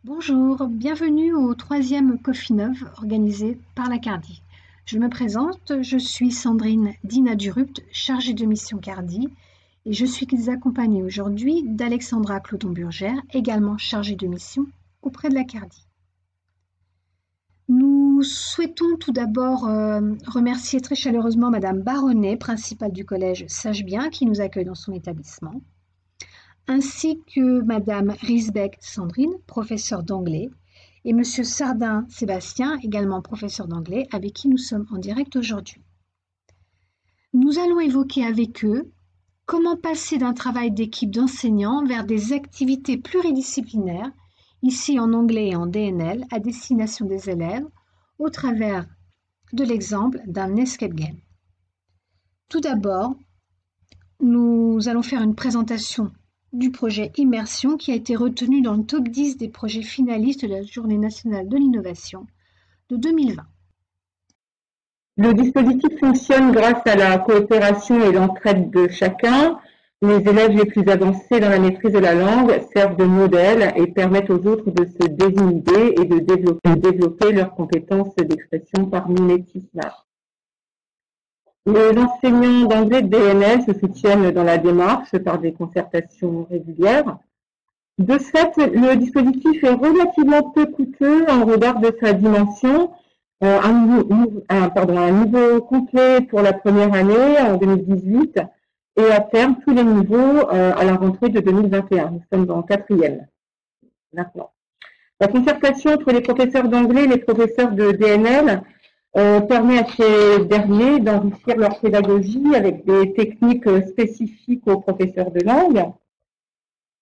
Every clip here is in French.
Bonjour, bienvenue au troisième Coffee Neuf organisé par la Cardi. Je me présente, je suis Sandrine Dina Durupt, chargée de mission Cardi, et je suis accompagnée aujourd'hui d'Alexandra Cloton-Burgère, également chargée de mission auprès de la Cardi. Nous souhaitons tout d'abord remercier très chaleureusement Madame Baronnet, principale du collège Sache-Bien, qui nous accueille dans son établissement, ainsi que Madame Risbeck Sandrine, professeure d'anglais, et Monsieur Sardin Sébastien, également professeur d'anglais, avec qui nous sommes en direct aujourd'hui. Nous allons évoquer avec eux comment passer d'un travail d'équipe d'enseignants vers des activités pluridisciplinaires, ici en anglais et en DNL, à destination des élèves, au travers de l'exemple d'un escape game. Tout d'abord, nous allons faire une présentation du projet Immersion qui a été retenu dans le top 10 des projets finalistes de la Journée nationale de l'innovation de 2020. Le dispositif fonctionne grâce à la coopération et l'entraide de chacun. Les élèves les plus avancés dans la maîtrise de la langue servent de modèle et permettent aux autres de se désinhiber et de développer leurs compétences d'expression par mimétisme. Les enseignants d'anglais de DNL se soutiennent dans la démarche par des concertations régulières. De ce fait, le dispositif est relativement peu coûteux en regard de sa dimension. Un niveau complet pour la première année en 2018 et à terme tous les niveaux à la rentrée de 2021. Nous sommes en quatrième maintenant. La concertation entre les professeurs d'anglais et les professeurs de DNL permet à ces derniers d'enrichir leur pédagogie avec des techniques spécifiques aux professeurs de langue.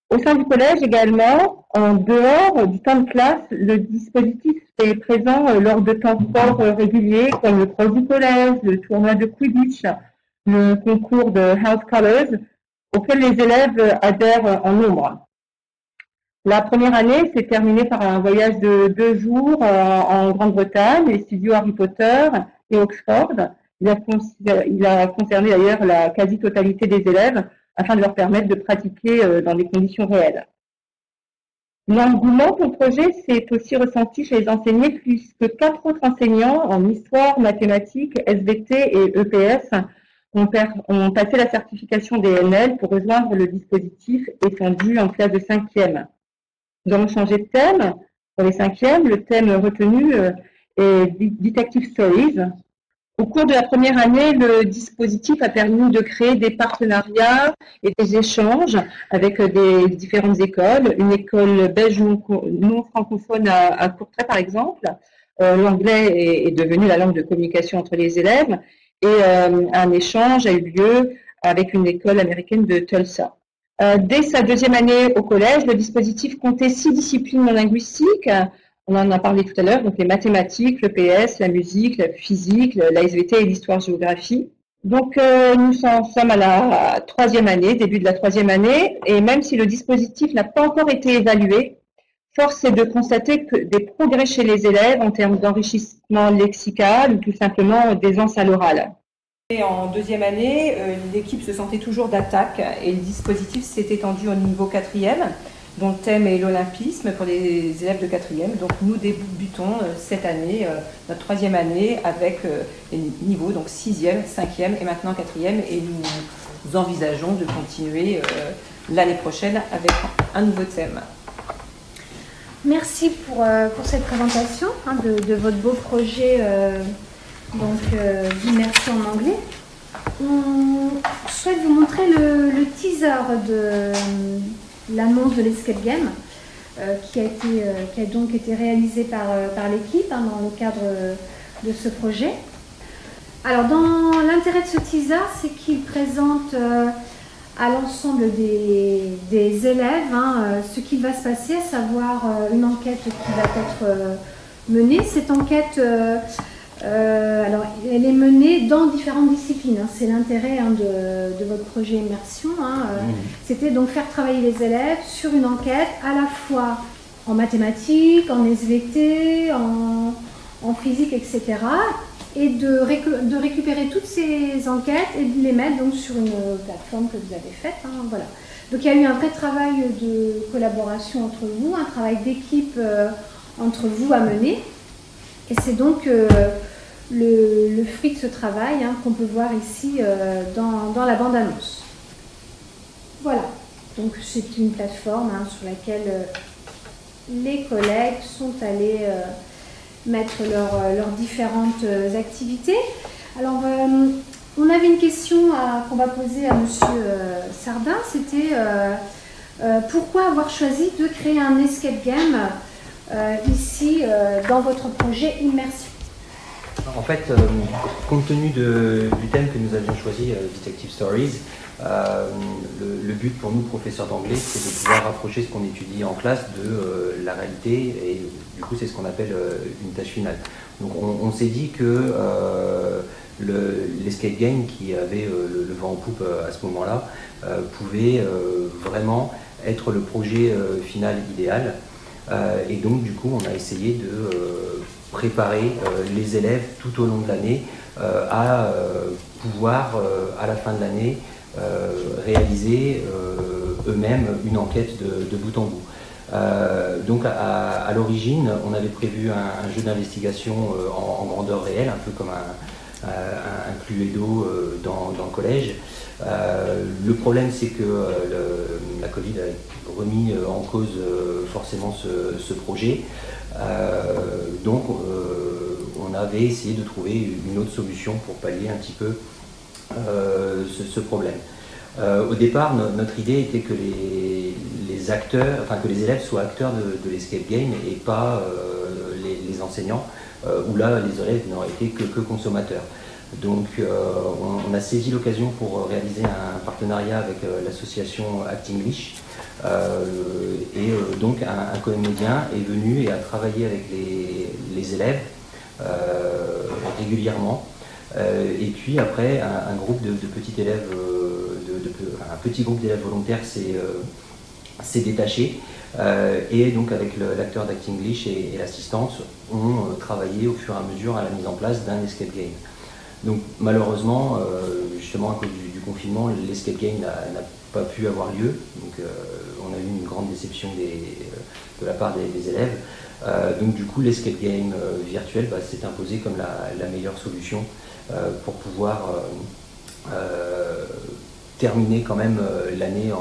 Au sein du collège également, en dehors du temps de classe, le dispositif est présent lors de temps forts réguliers comme le cross du collège, le tournoi de Quidditch, le concours de House Colors, auxquels les élèves adhèrent en nombre. La première année s'est terminée par un voyage de 2 jours en Grande-Bretagne, les studios Harry Potter et Oxford. Il a concerné d'ailleurs la quasi-totalité des élèves afin de leur permettre de pratiquer dans des conditions réelles. L'engouement pour le projet s'est aussi ressenti chez les enseignants puisque 4 autres enseignants en histoire, mathématiques, SVT et EPS ont passé la certification DNL pour rejoindre le dispositif étendu en classe de 5e. Nous avons changé de thème. Pour les 5e, le thème retenu est Detective Stories. Au cours de la première année, le dispositif a permis de créer des partenariats et des échanges avec des différentes écoles. Une école belge non francophone à Courtrai, par exemple. L'anglais est devenu la langue de communication entre les élèves et un échange a eu lieu avec une école américaine de Tulsa. Dès sa 2e année au collège, le dispositif comptait 6 disciplines non linguistiques. On en a parlé tout à l'heure, donc les mathématiques, le PS, la musique, la physique, la SVT et l'histoire-géographie. Donc nous sommes à la 3e année, début de la 3e année, et même si le dispositif n'a pas encore été évalué, force est de constater que des progrès chez les élèves en termes d'enrichissement lexical ou tout simplement d'aisance à l'oral. Et en 2e année, l'équipe se sentait toujours d'attaque et le dispositif s'est étendu au niveau 4e, dont le thème est l'olympisme pour les élèves de 4e. Donc nous débutons cette année, notre 3e année, avec les niveaux, donc 6e, 5e et maintenant 4e. Et nous envisageons de continuer l'année prochaine avec un nouveau thème. Merci pour cette présentation de votre beau projet d'immersion en anglais. On souhaite vous montrer le teaser de l'annonce de l'escape game qui a donc été réalisé par l'équipe dans le cadre de ce projet. Alors, l'intérêt de ce teaser, c'est qu'il présente à l'ensemble des élèves ce qui va se passer, à savoir une enquête qui va être menée. Cette enquête, alors, elle est menée dans différentes disciplines. C'est l'intérêt de votre projet Immersion. C'était donc faire travailler les élèves sur une enquête à la fois en mathématiques, en SVT, en physique, etc. Et de récupérer toutes ces enquêtes et de les mettre donc sur une plateforme que vous avez faite. Voilà. Donc il y a eu un vrai travail de collaboration entre vous, un travail d'équipe entre vous à mener. Et c'est donc le fruit de ce travail qu'on peut voir ici dans la bande-annonce. Voilà, donc c'est une plateforme sur laquelle les collègues sont allés mettre leurs différentes activités. Alors, on avait une question qu'on va poser à Monsieur Sardin, c'était pourquoi avoir choisi de créer un escape game ici dans votre projet Immersion? En fait, compte tenu du thème que nous avions choisi, Detective Stories, le but pour nous, professeurs d'anglais, c'est de pouvoir rapprocher ce qu'on étudie en classe de la réalité, et du coup c'est ce qu'on appelle une tâche finale. Donc on s'est dit que l'escape game qui avait le vent en poupe à ce moment-là pouvait vraiment être le projet final idéal, et donc du coup on a essayé de préparer les élèves tout au long de l'année à pouvoir à la fin de l'année réaliser eux-mêmes une enquête de bout en bout. Donc à l'origine, on avait prévu un jeu d'investigation en grandeur réelle, un peu comme un Cluedo dans le collège. Le problème, c'est que la Covid a remis en cause forcément ce projet. Donc on avait essayé de trouver une autre solution pour pallier un petit peu ce problème. Au départ, notre idée était que les acteurs, enfin que les élèves soient acteurs de l'escape game et pas les enseignants, où là les élèves n'auraient été que consommateurs. Donc on a saisi l'occasion pour réaliser un partenariat avec l'association Act English, et donc un comédien est venu et a travaillé avec les élèves régulièrement. Et puis après, un groupe de petits élèves, un petit groupe d'élèves volontaires s'est détaché, et donc avec l'acteur d'Act English et l'assistante ont travaillé au fur et à mesure à la mise en place d'un escape game. Donc malheureusement, justement à cause du confinement, l'escape game n'a pas pu avoir lieu. Donc on a eu une grande déception de la part des élèves. Donc du coup, l'escape game virtuel s'est imposé comme la meilleure solution pour pouvoir terminer quand même l'année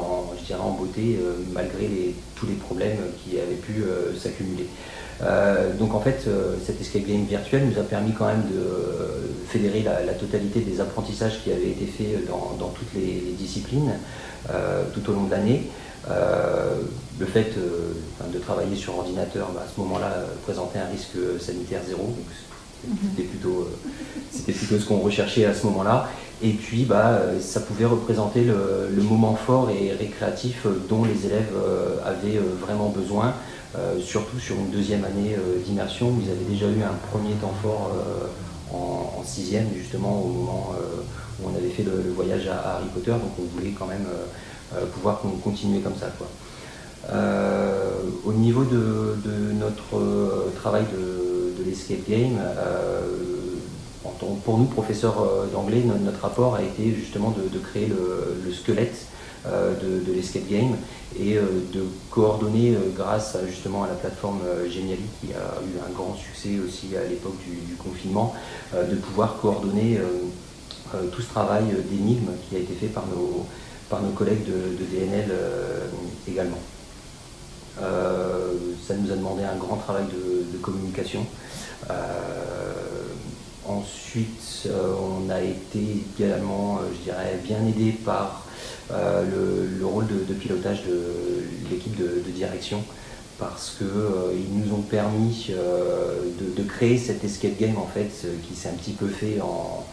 je dirais en beauté, malgré tous les problèmes qui avaient pu s'accumuler. Donc en fait, cet escape game virtuel nous a permis quand même de fédérer la totalité des apprentissages qui avaient été faits dans toutes les disciplines tout au long de l'année. Le fait de travailler sur ordinateur, à ce moment-là, présentait un risque sanitaire zéro. Donc c'était plutôt ce qu'on recherchait à ce moment-là. Et puis ça pouvait représenter le moment fort et récréatif dont les élèves avaient vraiment besoin, surtout sur une deuxième année d'immersion où ils avaient déjà eu un premier temps fort en sixième, justement au moment où on avait fait le voyage à Harry Potter. Donc on voulait quand même pouvoir continuer comme ça, quoi. Au niveau de notre travail de l'escape game, pour nous, professeurs d'anglais, notre apport a été justement de créer le squelette de l'escape game et de coordonner grâce justement à la plateforme Geniali, qui a eu un grand succès aussi à l'époque du confinement, de pouvoir coordonner tout ce travail d'énigmes qui a été fait par nos collègues de DNL également. Ça nous a demandé un grand travail de communication. Ensuite, on a été également, je dirais, bien aidé par le rôle de pilotage de l'équipe de direction, parce qu'ils nous ont permis de créer cet escape game en fait, qui s'est un petit peu fait en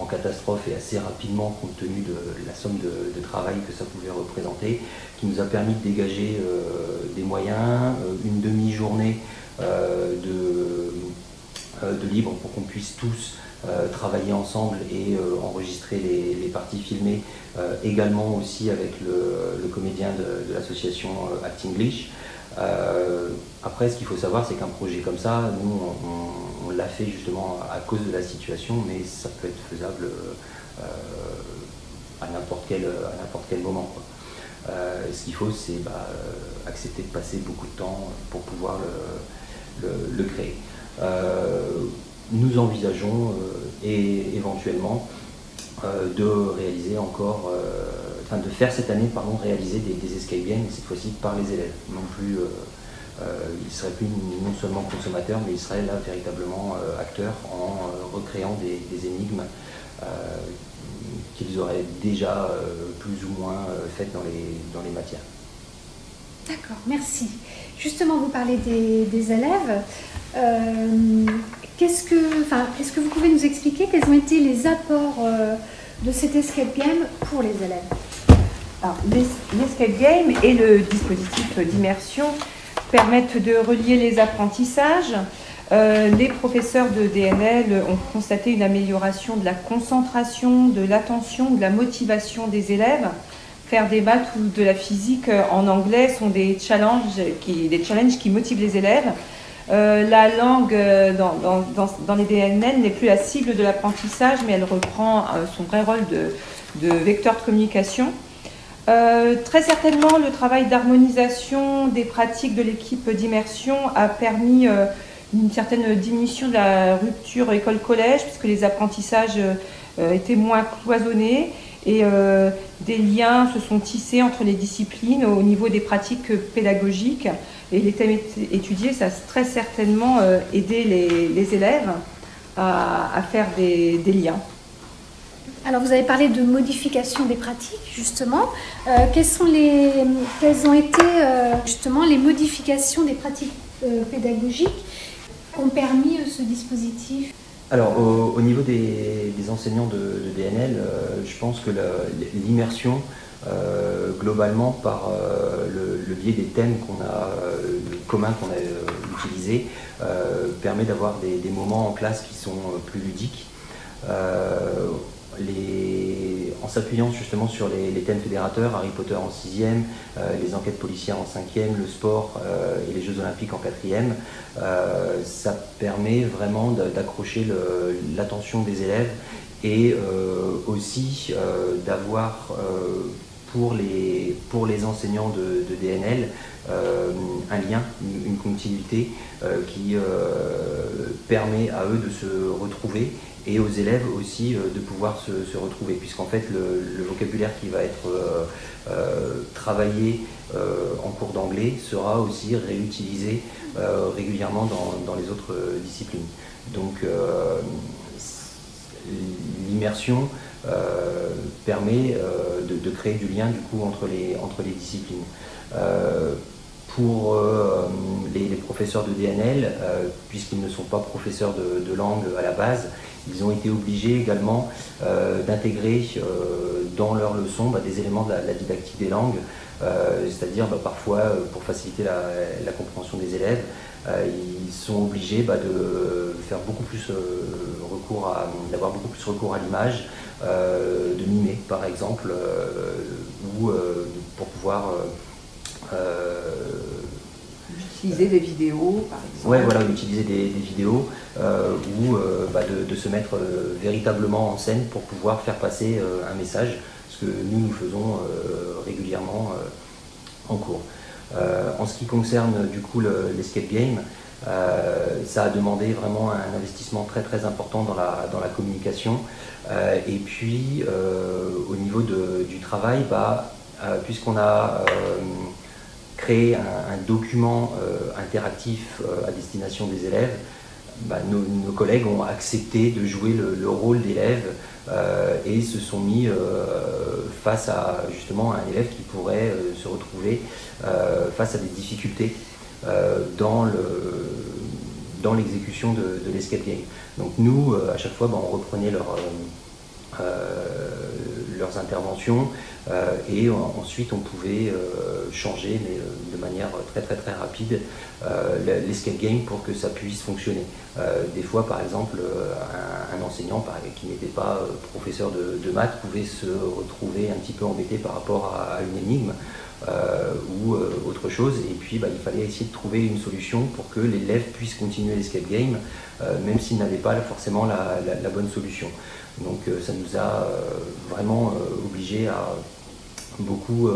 catastrophe et assez rapidement compte tenu de la somme de travail que ça pouvait représenter, qui nous a permis de dégager des moyens, une demi-journée de libre pour qu'on puisse tous travailler ensemble et enregistrer les parties filmées, également aussi avec le comédien de l'association Act English. Après, ce qu'il faut savoir, c'est qu'un projet comme ça, nous, on l'a fait justement à cause de la situation, mais ça peut être faisable à n'importe quel moment, quoi. Ce qu'il faut, c'est accepter de passer beaucoup de temps pour pouvoir le créer. Nous envisageons éventuellement de réaliser encore, de faire cette année, réaliser des escape games, cette fois-ci par les élèves. Non plus, ils ne seraient plus non seulement consommateurs, mais ils seraient là véritablement acteurs en recréant des énigmes qu'ils auraient déjà plus ou moins faites dans les matières. D'accord, merci. Justement, vous parlez des élèves. Est-ce que vous pouvez nous expliquer quels ont été les apports de cet escape game pour les élèves? Alors, l'escape game et le dispositif d'immersion permettent de relier les apprentissages. Les professeurs de DNL ont constaté une amélioration de la concentration, de l'attention, de la motivation des élèves. Faire des maths ou de la physique en anglais sont des challenges qui motivent les élèves. La langue dans les DNL n'est plus la cible de l'apprentissage, mais elle reprend son vrai rôle de vecteur de communication. Très certainement, le travail d'harmonisation des pratiques de l'équipe d'immersion a permis une certaine diminution de la rupture école-collège, puisque les apprentissages étaient moins cloisonnés et des liens se sont tissés entre les disciplines au niveau des pratiques pédagogiques. Et les thèmes étudiés, ça a très certainement aidé les élèves à faire des liens. Alors, vous avez parlé de modification des pratiques, justement. Quelles ont été justement les modifications des pratiques pédagogiques qui ont permis ce dispositif? Alors, au niveau des enseignants de DNL, je pense que l'immersion, globalement, par le biais des thèmes communs qu'on a utilisés, permet d'avoir des moments en classe qui sont plus ludiques. En s'appuyant justement sur les thèmes fédérateurs, Harry Potter en 6e, les enquêtes policières en 5e, le sport et les Jeux Olympiques en 4e, ça permet vraiment d'accrocher l'attention des élèves et aussi d'avoir pour les enseignants de DNL un lien, une continuité qui permet à eux de se retrouver et aux élèves aussi de pouvoir se retrouver, puisqu'en fait le vocabulaire qui va être travaillé en cours d'anglais sera aussi réutilisé régulièrement dans les autres disciplines. Donc l'immersion permet de créer du lien du coup entre les disciplines. Pour les professeurs de DNL, puisqu'ils ne sont pas professeurs de langue à la base, ils ont été obligés également d'intégrer dans leurs leçons des éléments de la didactique des langues, c'est-à-dire parfois pour faciliter la compréhension des élèves, ils sont obligés de faire beaucoup plus d'avoir beaucoup plus recours à l'image, de mimer par exemple, ou pour pouvoir utiliser des vidéos, par exemple. Ouais, voilà, utiliser des vidéos ou de se mettre véritablement en scène pour pouvoir faire passer un message, ce que nous faisons régulièrement en cours. En ce qui concerne du coup l'escape game, ça a demandé vraiment un investissement très très important dans la communication. Et puis au niveau du travail, puisqu'on a créé un document interactif à destination des élèves, nos collègues ont accepté de jouer le rôle d'élève et se sont mis face à justement un élève qui pourrait se retrouver face à des difficultés dans l'exécution de l'escape game. Donc nous, à chaque fois, on reprenait leurs interventions et ensuite on pouvait changer, mais de manière très très très rapide, l'escape game pour que ça puisse fonctionner. Des fois, par exemple, un enseignant qui n'était pas professeur de maths pouvait se retrouver un petit peu embêté par rapport à une énigme ou autre chose, et puis il fallait essayer de trouver une solution pour que l'élève puisse continuer l'escape game, même s'il n'avait pas forcément la bonne solution. Donc ça nous a vraiment obligés à beaucoup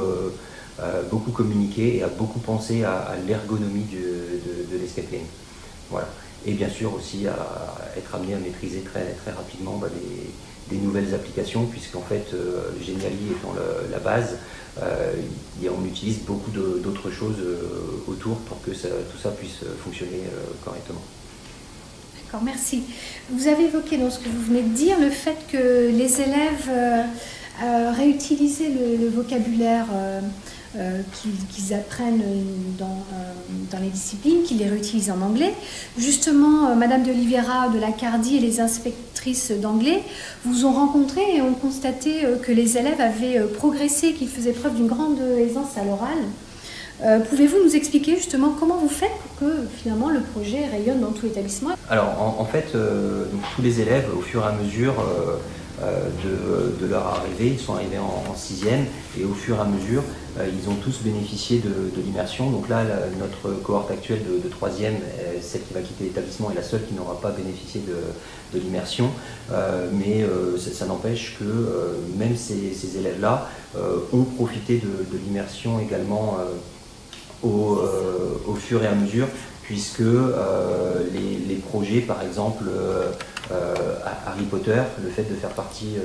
beaucoup communiqué et a beaucoup pensé à l'ergonomie de l'escape game. Voilà. Et bien sûr aussi à être amené à maîtriser très rapidement des nouvelles applications, puisqu'en fait, Geniali étant la base, on utilise beaucoup d'autres choses autour pour que tout ça puisse fonctionner correctement. D'accord, merci. Vous avez évoqué dans ce que vous venez de dire le fait que les élèves réutilisaient le vocabulaire qu'ils apprennent dans les disciplines, qu'ils les réutilisent en anglais. Justement, Madame de Oliveira de la Cardi et les inspectrices d'anglais vous ont rencontré et ont constaté que les élèves avaient progressé, qu'ils faisaient preuve d'une grande aisance à l'oral. Pouvez-vous nous expliquer justement comment vous faites pour que finalement le projet rayonne dans tout l'établissement? Alors en fait, donc, tous les élèves au fur et à mesure de leur arrivée, ils sont arrivés en 6e et au fur et à mesure ils ont tous bénéficié de l'immersion. Donc là notre cohorte actuelle de 3e, celle qui va quitter l'établissement, est la seule qui n'aura pas bénéficié de l'immersion, mais ça n'empêche que même ces élèves-là ont profité de l'immersion également au fur et à mesure, puisque les projets, par exemple Harry Potter, le fait de faire partie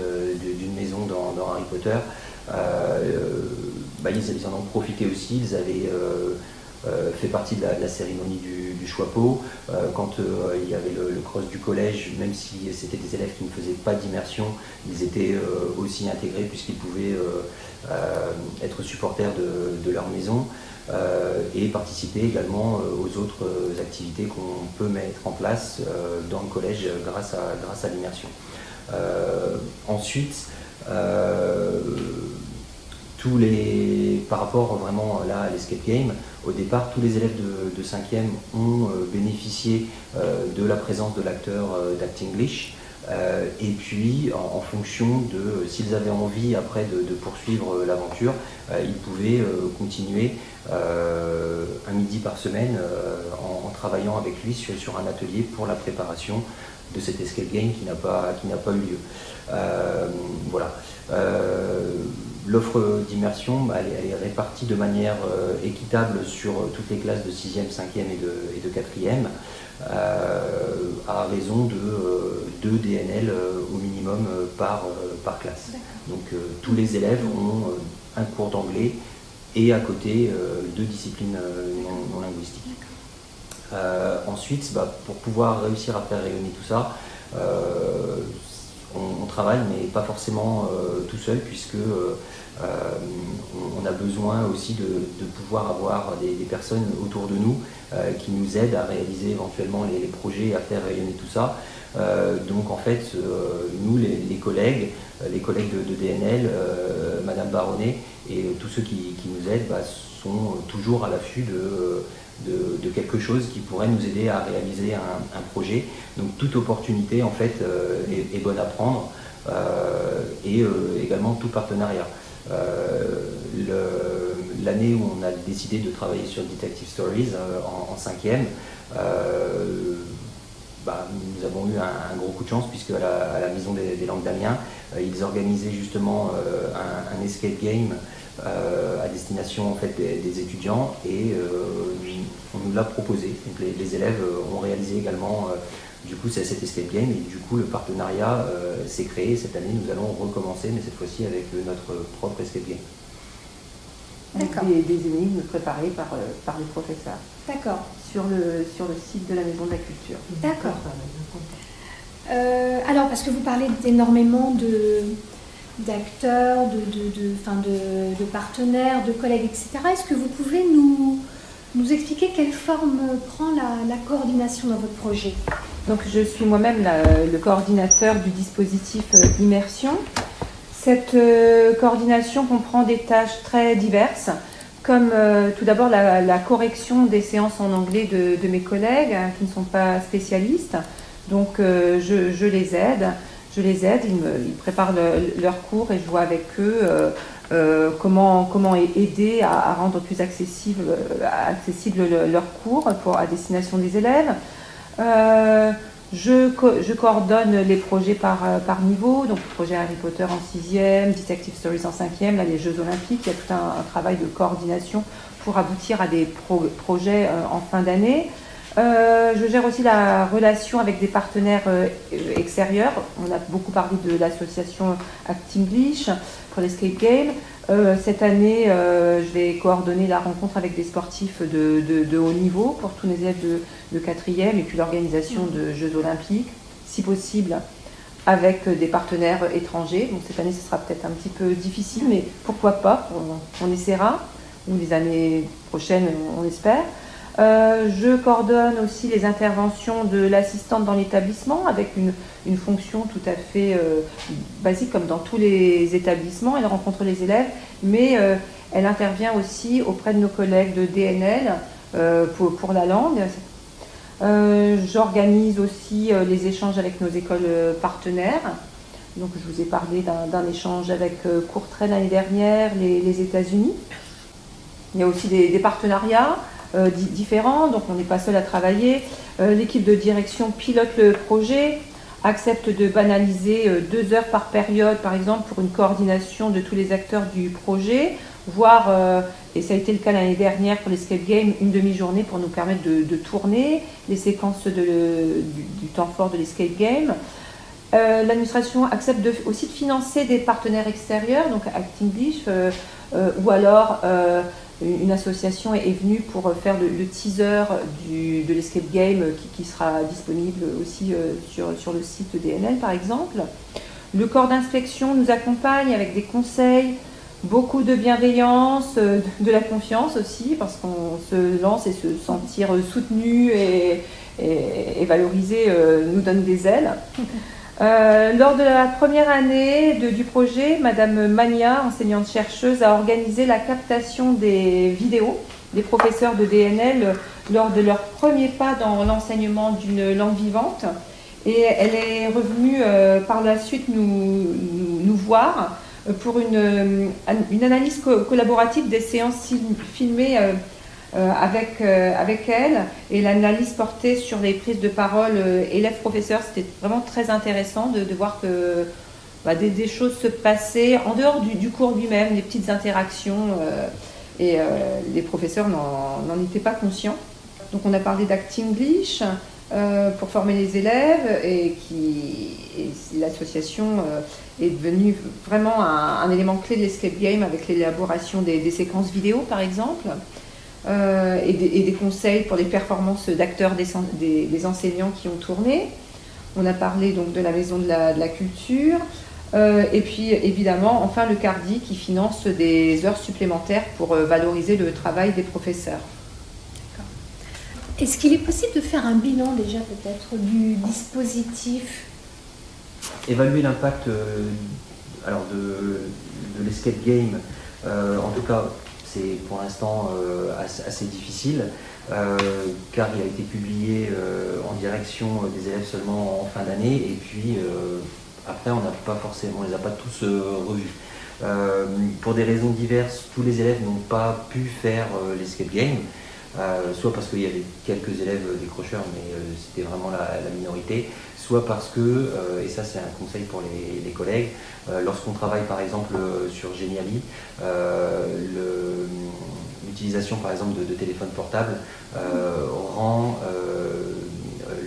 d'une maison dans Harry Potter, ils en ont profité aussi. Ils avaient fait partie de la cérémonie du Choixpeau. Quand il y avait le cross du collège, même si c'était des élèves qui ne faisaient pas d'immersion, ils étaient aussi intégrés puisqu'ils pouvaient être supporters de leur maison. Et participer également aux autres activités qu'on peut mettre en place dans le collège grâce à l'immersion. Ensuite, par rapport vraiment là à l'escape game, au départ tous les élèves de 5e ont bénéficié de la présence de l'acteur d'Actinglish. Et puis en fonction de s'ils avaient envie après de poursuivre l'aventure, ils pouvaient continuer un midi par semaine en travaillant avec lui sur un atelier pour la préparation de cet escape game qui n'a pas eu lieu. Voilà. L'offre d'immersion, elle est répartie de manière équitable sur toutes les classes de 6e, 5e et de 4e, à raison de 2 DNL au minimum par classe. Donc tous les élèves ont un cours d'anglais et à côté 2 disciplines non linguistiques. Ensuite, pour pouvoir réussir à faire rayonner tout ça, on travaille, mais pas forcément tout seul, puisque on a besoin aussi de pouvoir avoir des personnes autour de nous qui nous aident à réaliser éventuellement les projets, à faire rayonner tout ça. Donc en fait, nous, les collègues de DNL, Madame Baronnet et tous ceux qui nous aident sont toujours à l'affût de quelque chose qui pourrait nous aider à réaliser un projet. Donc toute opportunité en fait est bonne à prendre, et également tout partenariat. L'année où on a décidé de travailler sur Detective Stories en 5e, nous avons eu un gros coup de chance, puisque à la Maison des Langues d'Amiens, ils organisaient justement un escape game à destination en fait des étudiants, et on nous l'a proposé. Donc les élèves ont réalisé également du coup cet escape game, et du coup le partenariat s'est créé. Cette année nous allons recommencer, mais cette fois-ci avec notre propre escape game. D'accord. Des énigmes préparées par les professeurs. D'accord. Sur le site de la Maison de la Culture. D'accord. Alors, parce que vous parlez énormément d'acteurs, de partenaires, de collègues, etc. Est-ce que vous pouvez nous expliquer quelle forme prend la coordination dans votre projet? Donc, je suis moi-même le coordinateur du dispositif Immersion. Cette coordination comprend des tâches très diverses, comme tout d'abord la correction des séances en anglais de mes collègues qui ne sont pas spécialistes. Donc je les aide, ils préparent leurs cours, et je vois avec eux comment aider à rendre plus accessible leurs cours à destination des élèves. Je coordonne les projets par niveau, donc le projet Harry Potter en 6e, Detective Stories en 5e, là les Jeux Olympiques, il y a tout un travail de coordination pour aboutir à des projets en fin d'année. Je gère aussi la relation avec des partenaires extérieurs. On a beaucoup parlé de l'association Actinglish pour l'Escape Game. Cette année, je vais coordonner la rencontre avec des sportifs de haut niveau pour tous les élèves de 4e et puis l'organisation de Jeux Olympiques, si possible avec des partenaires étrangers. Donc cette année, ce sera peut-être un petit peu difficile, mais pourquoi pas, on essaiera, ou les années prochaines, on espère. Je coordonne aussi les interventions de l'assistante dans l'établissement avec une fonction tout à fait basique comme dans tous les établissements. Elle rencontre les élèves, mais elle intervient aussi auprès de nos collègues de DNL pour la langue. J'organise aussi les échanges avec nos écoles partenaires. Donc, je vous ai parlé d'un échange avec Courtrai l'année dernière, les États-Unis. Il y a aussi des partenariats différents, donc on n'est pas seul à travailler. L'équipe de direction pilote le projet, accepte de banaliser 2 heures par période, par exemple, pour une coordination de tous les acteurs du projet, voire, et ça a été le cas l'année dernière pour l'Escape Game, une demi-journée pour nous permettre de tourner les séquences du temps fort de l'Escape Game. L'administration accepte aussi de financer des partenaires extérieurs, donc Actinglish, ou alors une association est venue pour faire le teaser de l'Escape Game qui sera disponible aussi sur le site de DNL par exemple. Le corps d'inspection nous accompagne avec des conseils, beaucoup de bienveillance, de la confiance aussi, parce qu'on se lance et se sentir soutenu et valorisé nous donne des ailes. Lors de la première année du projet, Madame Mania, enseignante-chercheuse, a organisé la captation des vidéos des professeurs de DNL lors de leur premier pas dans l'enseignement d'une langue vivante. Et elle est revenue par la suite nous voir pour une analyse collaborative des séances filmées avec elle, et l'analyse portait sur les prises de parole élèves-professeurs. C'était vraiment très intéressant de voir que des choses se passaient en dehors du cours lui-même, des petites interactions, et les professeurs n'en étaient pas conscients. Donc on a parlé d'Actinglish pour former les élèves, et l'association est devenue vraiment un élément clé de l'Escape Game avec l'élaboration des séquences vidéo par exemple. Et des conseils pour les performances d'acteurs des enseignants qui ont tourné. On a parlé donc de la maison de la culture, et puis évidemment enfin le CARDI qui finance des heures supplémentaires pour valoriser le travail des professeurs. Est-ce qu'il est possible de faire un bilan déjà peut-être du dispositif? Évaluer l'impact de l'Escape Game, en tout cas c'est pour l'instant assez difficile, car il a été publié en direction des élèves seulement en fin d'année, et puis après on les a pas tous revus. Pour des raisons diverses, tous les élèves n'ont pas pu faire l'Escape Game, soit parce qu'il y avait quelques élèves décrocheurs, mais c'était vraiment la minorité, soit parce que, et ça c'est un conseil pour les collègues, lorsqu'on travaille par exemple sur Geniali, l'utilisation par exemple de téléphones portables rend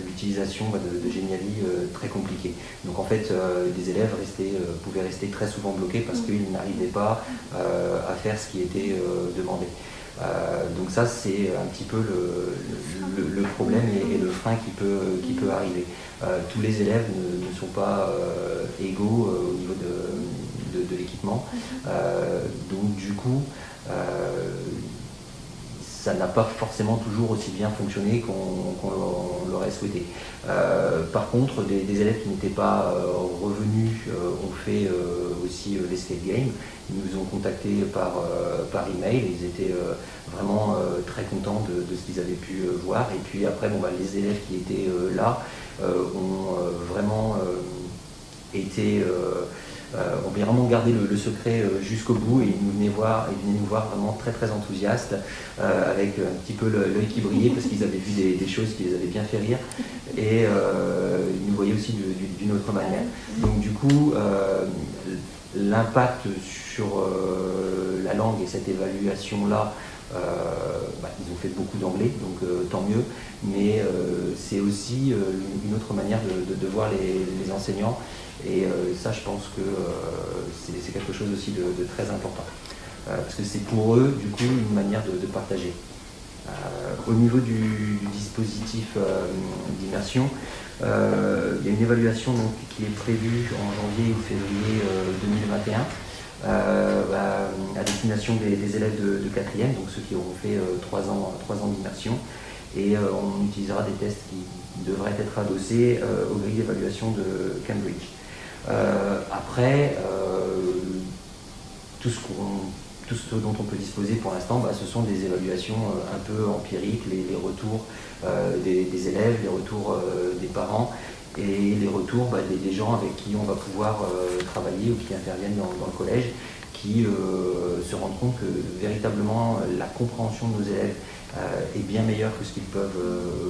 l'utilisation de Geniali très compliquée. Donc en fait, les élèves pouvaient rester très souvent bloqués parce qu'ils n'arrivaient pas à faire ce qui était demandé. Donc ça c'est un petit peu le problème et le frein qui peut arriver. Tous les élèves ne sont pas égaux au niveau de l'équipement, donc du coup ça n'a pas forcément toujours aussi bien fonctionné qu'on l'aurait souhaité. Par contre, des élèves qui n'étaient pas revenus ont fait aussi l'Escape Game. Ils nous ont contactés par email, ils étaient vraiment très contents de ce qu'ils avaient pu voir. Et puis après, les élèves qui étaient là ont vraiment été on voulait vraiment garder le secret jusqu'au bout et ils venaient nous voir vraiment très très enthousiastes, avec un petit peu l'œil qui brillait parce qu'ils avaient vu des choses qui les avaient bien fait rire et ils nous voyaient aussi d'une autre manière. Donc du coup, l'impact sur la langue et cette évaluation-là, ils ont fait beaucoup d'anglais, donc tant mieux, mais c'est aussi une autre manière de voir les enseignants, et ça je pense que c'est quelque chose aussi de très important, parce que c'est pour eux du coup une manière de partager. Au niveau du dispositif d'immersion, il y a une évaluation donc, qui est prévue en janvier ou février 2021. À destination des élèves de 4e, donc ceux qui auront fait 3 ans d'immersion, et on utilisera des tests qui devraient être adossés aux grilles d'évaluation de Cambridge. Après, tout ce dont on peut disposer pour l'instant, ce sont des évaluations un peu empiriques, les retours des élèves, les retours des parents, et les retours des gens avec qui on va pouvoir travailler ou qui interviennent dans le collège, qui se rendent compte que véritablement la compréhension de nos élèves est bien meilleure que ce qu'ils peuvent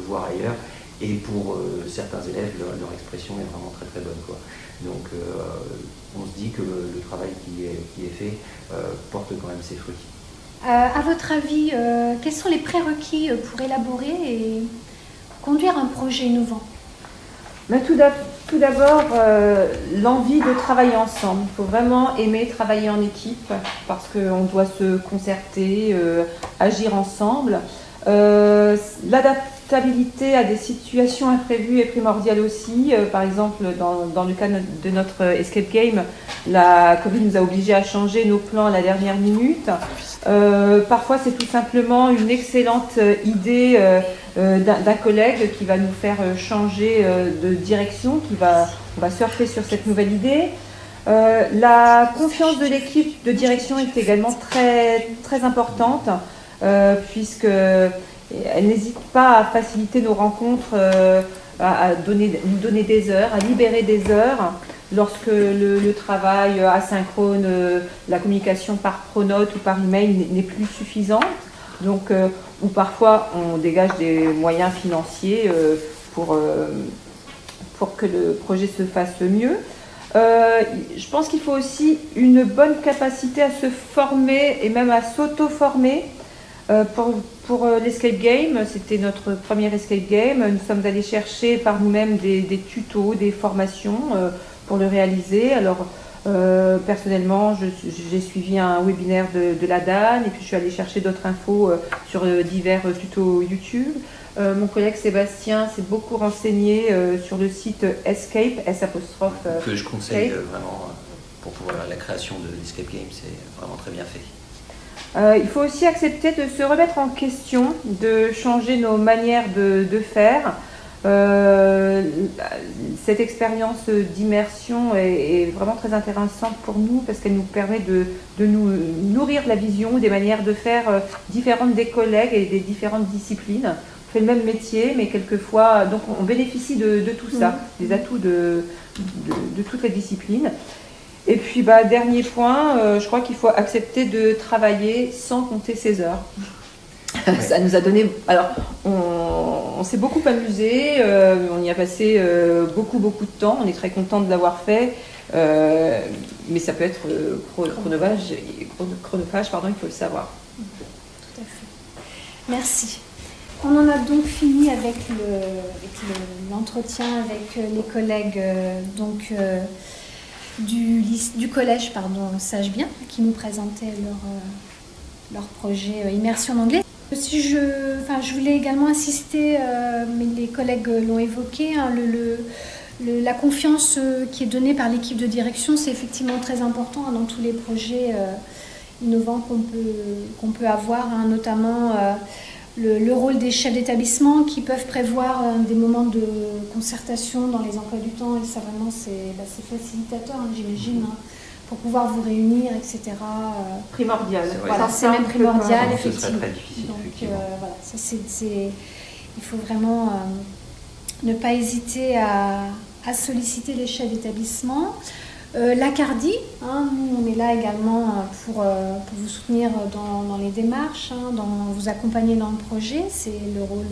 voir ailleurs, et pour certains élèves leur expression est vraiment très très bonne, quoi. Donc on se dit que le travail qui est fait porte quand même ses fruits. À votre avis, quels sont les prérequis pour élaborer et conduire un projet innovant? Tout d'abord, l'envie de travailler ensemble. Il faut vraiment aimer travailler en équipe parce qu'on doit se concerter, agir ensemble. L'adaptabilité à des situations imprévues est primordiale aussi. Par exemple, dans le cas de notre escape game, la Covid nous a obligés à changer nos plans à la dernière minute. Parfois, c'est tout simplement une excellente idée d'un collègue qui va nous faire changer de direction, on va surfer sur cette nouvelle idée. La confiance de l'équipe de direction est également très, très importante, puisqu'elle n'hésite pas à faciliter nos rencontres, à nous donner des heures, à libérer des heures lorsque le travail asynchrone, la communication par pronote ou par email n'est plus suffisante. Donc, ou parfois on dégage des moyens financiers pour que le projet se fasse mieux. Je pense qu'il faut aussi une bonne capacité à se former et même à s'auto-former. Pour l'escape game, c'était notre premier escape game. Nous sommes allés chercher par nous-mêmes des tutos, des formations pour le réaliser. Alors, personnellement, j'ai suivi un webinaire de la DAN, et puis je suis allée chercher d'autres infos sur divers tutos YouTube. Mon collègue Sébastien s'est beaucoup renseigné sur le site Escape, que je conseille vraiment pour pouvoir la création de l'Escape Game, c'est vraiment très bien fait. Il faut aussi accepter de se remettre en question, de changer nos manières de faire. Cette expérience d'immersion est vraiment très intéressante pour nous parce qu'elle nous permet de nous nourrir de la vision, des manières de faire différentes des collègues et des différentes disciplines. On fait le même métier, mais quelquefois, donc on bénéficie de tout ça, des atouts de toutes les disciplines. Et puis, dernier point, je crois qu'il faut accepter de travailler sans compter ses heures. Ouais. Ça nous a donné... Alors, on s'est beaucoup amusé, on y a passé beaucoup de temps, on est très content de l'avoir fait, mais ça peut être chronophage, il faut le savoir. Tout à fait. Merci. On en a donc fini avec l'entretien avec les collègues du collège Sage Bien, qui nous présentaient leur projet immersion en anglais. Je voulais également insister, mais les collègues l'ont évoqué, la confiance qui est donnée par l'équipe de direction, c'est effectivement très important dans tous les projets innovants qu'on peut avoir, notamment le rôle des chefs d'établissement qui peuvent prévoir des moments de concertation dans les emplois du temps, et ça vraiment c'est facilitateur, j'imagine, pour pouvoir vous réunir, etc. Primordial. Voilà, c'est même primordial, effectivement. Ce serait très difficile, donc effectivement. Voilà, il faut vraiment ne pas hésiter à solliciter les chefs d'établissement. L'Acardi, nous on est là également pour vous soutenir dans les démarches, dans vous accompagner dans le projet, c'est le rôle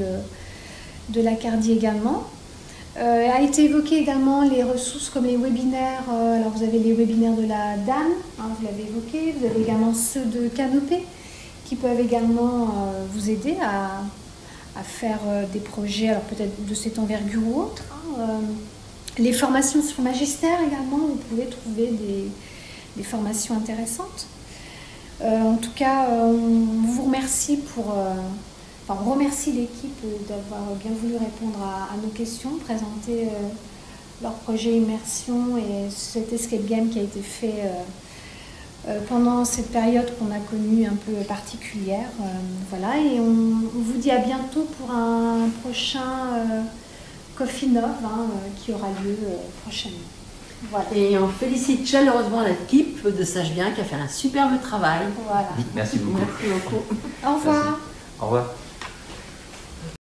de l'Acardi également. A été évoqué également les ressources comme les webinaires, alors vous avez les webinaires de la DAN, vous l'avez évoqué, vous avez également ceux de Canopé qui peuvent également vous aider à faire des projets, alors peut-être de cette envergure ou autre. Les formations sur magistère également, vous pouvez trouver des formations intéressantes. En tout cas, on vous remercie on remercie l'équipe d'avoir bien voulu répondre à nos questions, présenter leur projet Immersion et cet escape game qui a été fait pendant cette période qu'on a connue un peu particulière. Voilà, et on vous dit à bientôt pour un prochain Coffee Nov qui aura lieu prochainement. Voilà. Et on félicite chaleureusement l'équipe de Sache Bien qui a fait un superbe travail. Voilà. Merci beaucoup. Merci beaucoup. Au revoir. Merci. Au revoir.